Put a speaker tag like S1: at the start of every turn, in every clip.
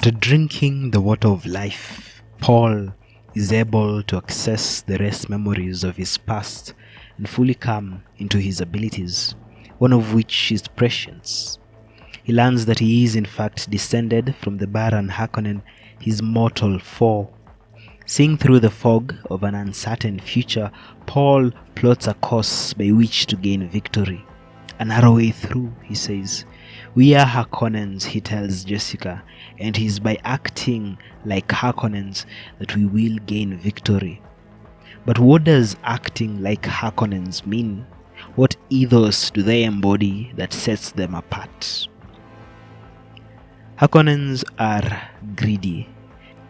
S1: After drinking the water of life, Paul is able to access the rest memories of his past and fully come into his abilities, one of which is prescience. He learns that he is in fact descended from the Baron Harkonnen, his mortal foe. Seeing through the fog of an uncertain future, Paul plots a course by which to gain victory. A narrow way through, he says. We are Harkonnens, he tells Jessica, and it is by acting like Harkonnens that we will gain victory. But what does acting like Harkonnens mean? What ethos do they embody that sets them apart? Harkonnens are greedy.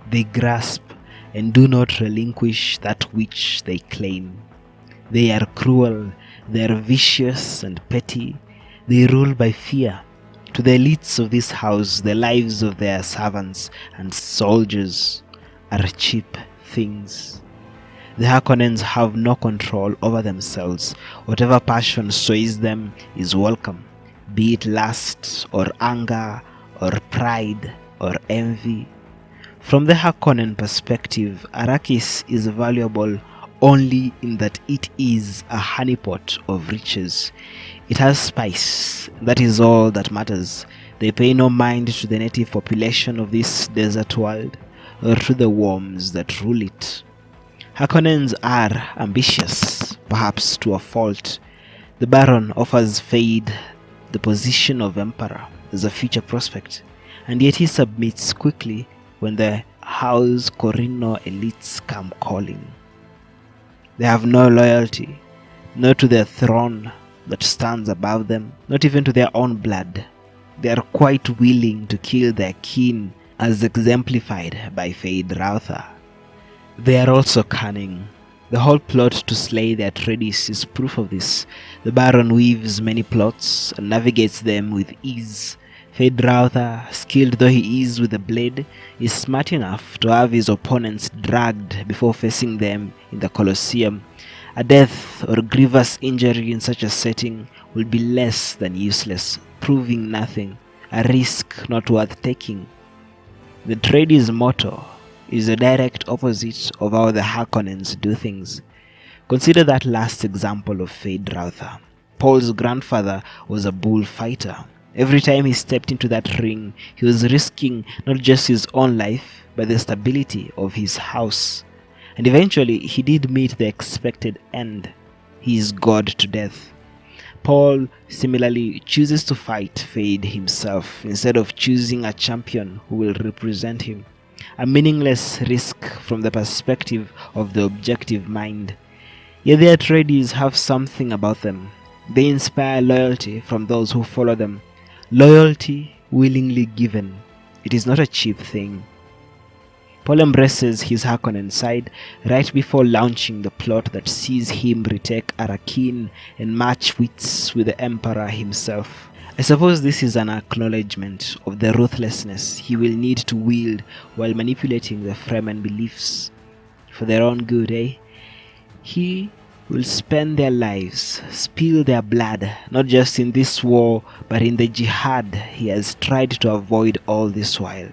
S1: They grasp and do not relinquish that which they claim. They are cruel, they are vicious and petty. They rule by fear. To the elites of this house, the lives of their servants and soldiers are cheap things. The Harkonnens have no control over themselves. Whatever passion sways them is welcome, be it lust or anger or pride or envy. From the Harkonnen perspective, Arrakis is valuable only in that it is a honeypot of riches. It has spice, that is all that matters. They pay no mind to the native population of this desert world, or to the worms that rule it. Harkonnens are ambitious, perhaps to a fault. The Baron offers Fade the position of Emperor as a future prospect, and yet he submits quickly when the House Corrino elites come calling. They have no loyalty, not to their throne that stands above them, not even to their own blood. They are quite willing to kill their kin, as exemplified by Fade Rautha. They are also cunning. The whole plot to slay the Atreides is proof of this. The Baron weaves many plots and navigates them with ease. Fade Rautha, skilled though he is with the blade, is smart enough to have his opponents dragged before facing them in the Colosseum. A death or grievous injury in such a setting will be less than useless, proving nothing, a risk not worth taking. The Atreides' motto is the direct opposite of how the Harkonnens do things. Consider that last example of Fade Rautha. Paul's grandfather was a bullfighter. Every time he stepped into that ring, he was risking not just his own life, but the stability of his house. And eventually, he did meet the expected end. He is God to death. Paul similarly chooses to fight Fade himself instead of choosing a champion who will represent him. A meaningless risk from the perspective of the objective mind. Yet the Atreides have something about them. They inspire loyalty from those who follow them. Loyalty willingly given. It is not a cheap thing. Paul embraces his Harkonnen side right before launching the plot that sees him retake Arrakeen and match wits with the Emperor himself. I suppose this is an acknowledgement of the ruthlessness he will need to wield while manipulating the Fremen beliefs for their own good, eh? He will spend their lives, spill their blood, not just in this war, but in the jihad he has tried to avoid all this while.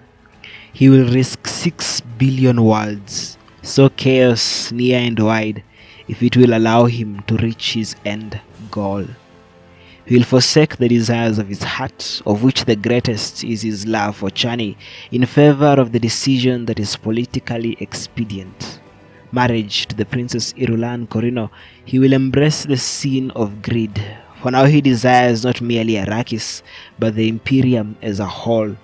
S1: He will risk 6 billion worlds, sow chaos near and wide, if it will allow him to reach his end goal. He will forsake the desires of his heart, of which the greatest is his love for Chani, in favor of the decision that is politically expedient. Marriage to the Princess Irulan Corrino, he will embrace the sin of greed. For now he desires not merely Arrakis, but the Imperium as a whole.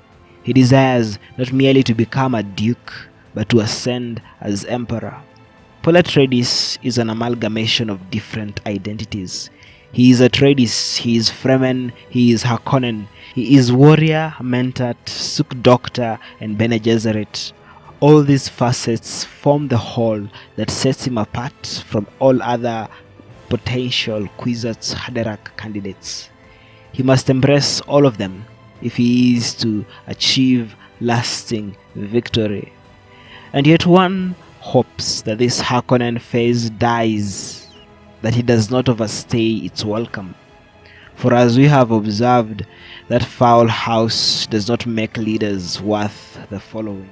S1: He desires not merely to become a duke, but to ascend as emperor. Paul Atreides is an amalgamation of different identities. He is Atreides, he is Fremen, he is Harkonnen, he is warrior, mentat, Suk Doctor, and Bene Gesserit. All these facets form the whole that sets him apart from all other potential Kwisatz Haderach candidates. He must embrace all of them if he is to achieve lasting victory. And yet one hopes that this Harkonnen phase dies, that he does not overstay its welcome. For as we have observed, that foul house does not make leaders worth the following.